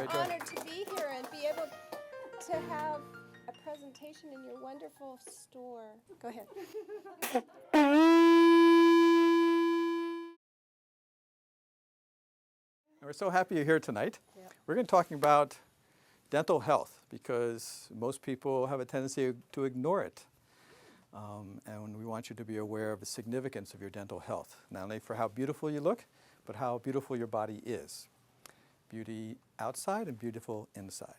great job. honored to be here and be able to have a presentation in your wonderful store. Go ahead. We're so happy you're here tonight. Yeah. We're going to be talking about dental health because most people have a tendency to ignore it. And we want you to be aware of the significance of your dental health, not only for how beautiful you look, but how beautiful your body is. Beauty outside and beautiful inside.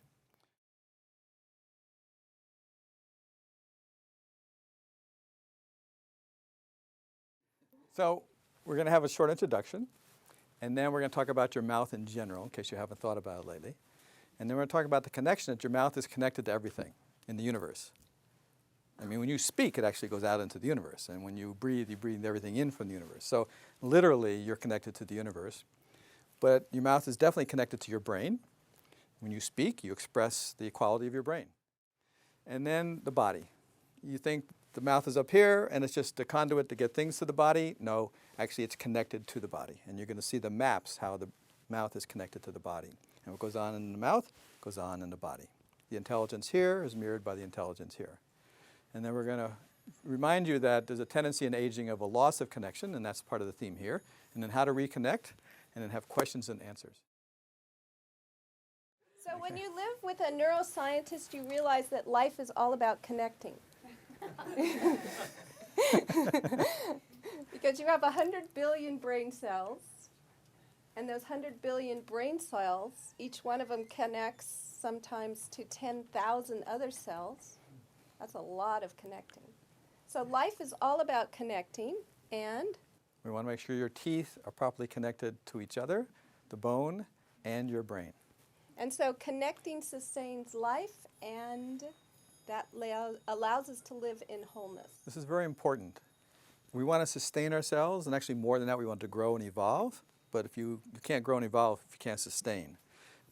So we're going to have a short introduction, and then we're going to talk about your mouth in general, in case you haven't thought about it lately. And then we're going to talk about the connection that your mouth is connected to everything in the universe. I mean, when you speak, it actually goes out into the universe. And when you breathe everything in from the universe. So literally, you're connected to the universe. But your mouth is definitely connected to your brain. When you speak, you express the quality of your brain. And then the body. You think the mouth is up here, and it's just a conduit to get things to the body. No, actually, it's connected to the body. And you're going to see the maps, how the mouth is connected to the body. And what goes on in the mouth goes on in the body. The intelligence here is mirrored by the intelligence here. And then we're going to remind you that there's a tendency in aging of a loss of connection, and that's part of the theme here. And then how to reconnect, and then have questions and answers. So when you live with a neuroscientist, you realize that life is all about connecting. Because you have 100 billion brain cells, and those 100 billion brain cells, each one of them connects sometimes to 10,000 other cells. That's a lot of connecting. So life is all about connecting, and we want to make sure your teeth are properly connected to each other, the bone, and your brain. And so connecting sustains life, and that allows us to live in wholeness. This is very important. We want to sustain ourselves, and actually more than that, we want to grow and evolve. But if you can't grow and evolve if you can't sustain.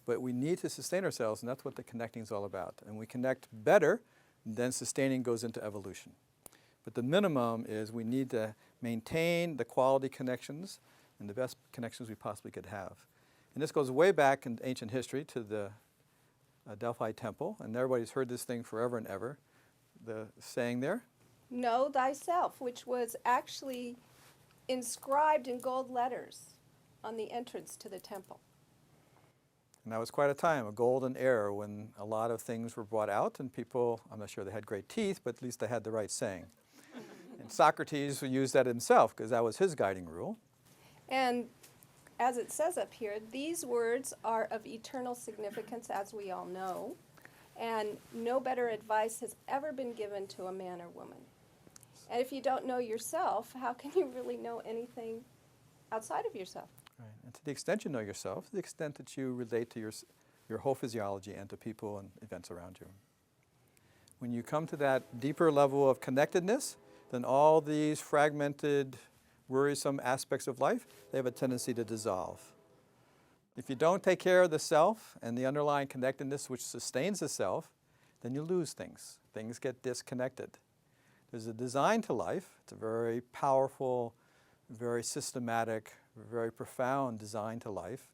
But we need to sustain ourselves, and that's what the connecting is all about. And we connect better, then sustaining goes into evolution. But the minimum is we need to maintain the quality connections and the best connections we possibly could have. And this goes way back in ancient history to the Delphi temple, and everybody's heard this thing forever and ever. The saying there? Know thyself, which was actually inscribed in gold letters on the entrance to the temple. And that was quite a time, a golden era, when a lot of things were brought out, and people, I'm not sure they had great teeth, but at least they had the right saying. And Socrates used that himself, because that was his guiding rule. And as it says up here, these words are of eternal significance, as we all know, and no better advice has ever been given to a man or woman. And if you don't know yourself, how can you really know anything outside of yourself? Right. And to the extent you know yourself, to the extent that you relate to your whole physiology and to people and events around you. When you come to that deeper level of connectedness, then all these fragmented, worrisome aspects of life, they have a tendency to dissolve. If you don't take care of the self and the underlying connectedness which sustains the self, then you lose things. Things get disconnected. There's a design to life. It's a very powerful, very systematic, very profound design to life.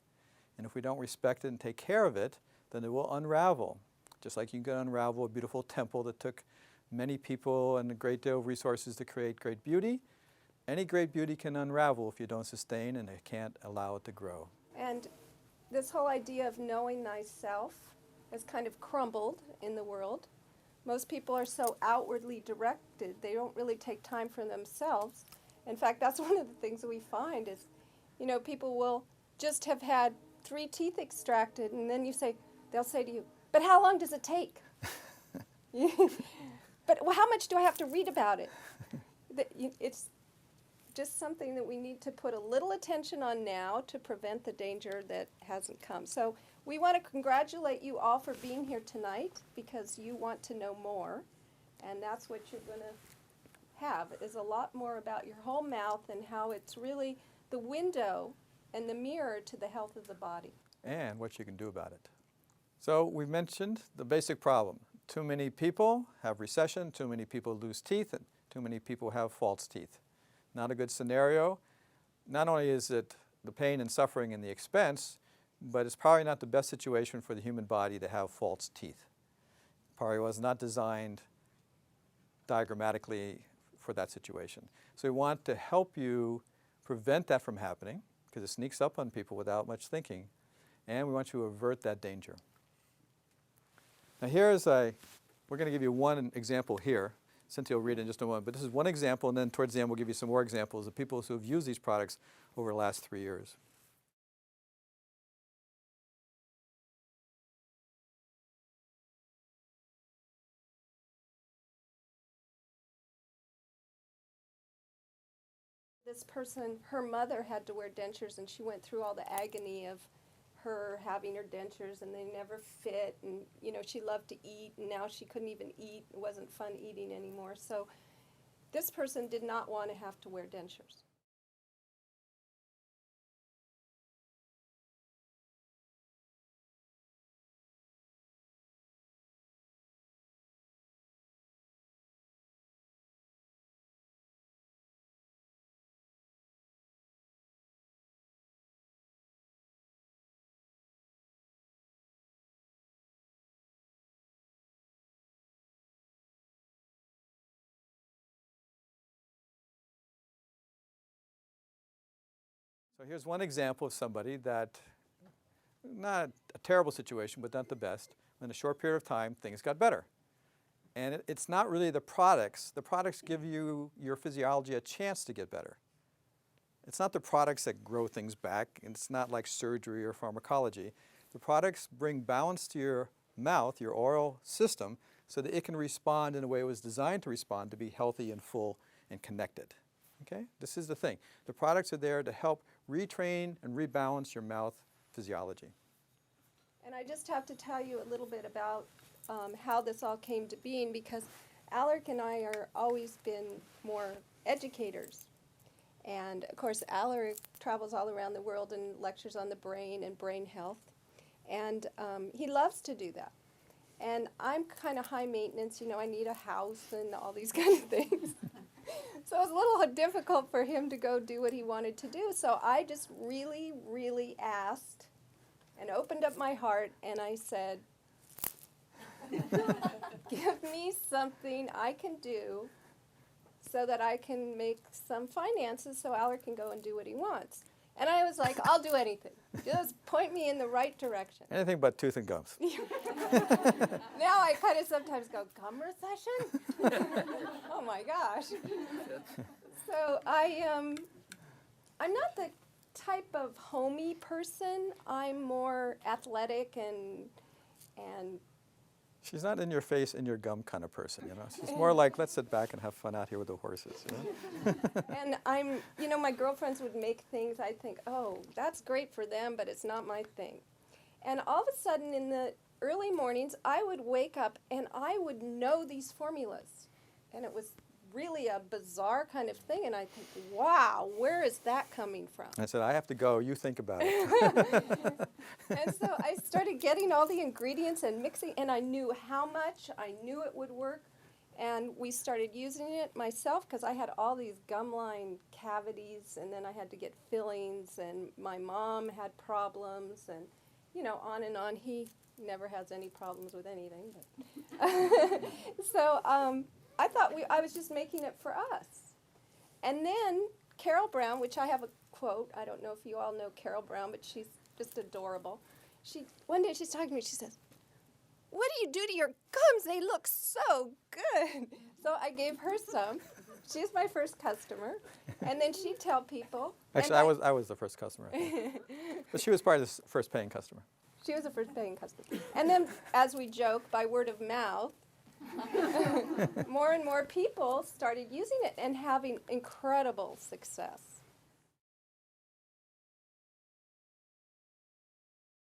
And if we don't respect it and take care of it, then it will unravel. Just like you can unravel a beautiful temple that took many people and a great deal of resources to create great beauty. Any great beauty can unravel if you don't sustain and it can't allow it to grow. And this whole idea of knowing thyself has kind of crumbled in the world. Most people are so outwardly directed, they don't really take time for themselves. In fact, that's one of the things that we find is, people will just have had 3 teeth extracted, and then they'll say to you, but how long does it take? But how much do I have to read about it? It's just something that we need to put a little attention on now to prevent the danger that hasn't come. So we want to congratulate you all for being here tonight because you want to know more, and that's what you're going to have, is a lot more about your whole mouth and how it's really the window and the mirror to the health of the body. And what you can do about it. So we've mentioned the basic problem. Too many people have recession, too many people lose teeth, and too many people have false teeth. Not a good scenario. Not only is it the pain and suffering and the expense, but it's probably not the best situation for the human body to have false teeth. Probably was not designed diagrammatically for that situation. So we want to help you prevent that from happening, because it sneaks up on people without much thinking, and we want you to avert that danger. Now we're going to give you one example here. Cynthia will read it in just a moment, but this is one example, and then towards the end we'll give you some more examples of people who have used these products over the last 3 years. This person, her mother had to wear dentures, and she went through all the agony of her having her dentures, and they never fit, and you know, she loved to eat, and now she couldn't even eat. It wasn't fun eating anymore. So this person did not want to have to wear dentures. So here's one example of somebody that, not a terrible situation, but not the best. In a short period of time, things got better. And it's not really the products. The products give you, your physiology, a chance to get better. It's not the products that grow things back, and it's not like surgery or pharmacology. The products bring balance to your mouth, your oral system, so that it can respond in a way it was designed to respond, to be healthy and full and connected. Okay? This is the thing. The products are there to help retrain and rebalance your mouth physiology. And I just have to tell you a little bit about how this all came to being, because Alarik and I are always been more educators. And of course, Alarik travels all around the world and lectures on the brain and brain health. And he loves to do that. And I'm kind of high maintenance, you know, I need a house and all these kind of things. So it was a little difficult for him to go do what he wanted to do. So I just really, really asked and opened up my heart, and I said, give me something I can do so that I can make some finances so Alarik can go and do what he wants. And I was like, I'll do anything. Just point me in the right direction. Anything but tooth and gums. Now I kind of sometimes go, gum recession? Oh my gosh. So I'm not the type of homey person. I'm more athletic and She's not in your face, in your gum kind of person, you know. She's more like, let's sit back and have fun out here with the horses, you know. And you know, my girlfriends would make things, I'd think, oh, that's great for them, but it's not my thing. And all of a sudden, in the early mornings, I would wake up and I would know these formulas. And it was really a bizarre kind of thing, and I think, wow, where is that coming from? I said, I have to go, you think about it. And so I started getting all the ingredients and mixing, and I knew how much, I knew it would work, and we started using it myself because I had all these gum line cavities, and then I had to get fillings, and my mom had problems, and you know, on and on. He never has any problems with anything. But so I thought I was just making it for us. And then Carol Brown, which I have a quote, I don't know if you all know Carol Brown, but she's just adorable. One day she's talking to me, she says, what do you do to your gums? They look so good. So I gave her some. She's my first customer. And then she'd tell people. Actually, I was the first customer, I think. But she was probably the first paying customer. She was the first paying customer. And then, as we joke, by word of mouth, more and more people started using it and having incredible success.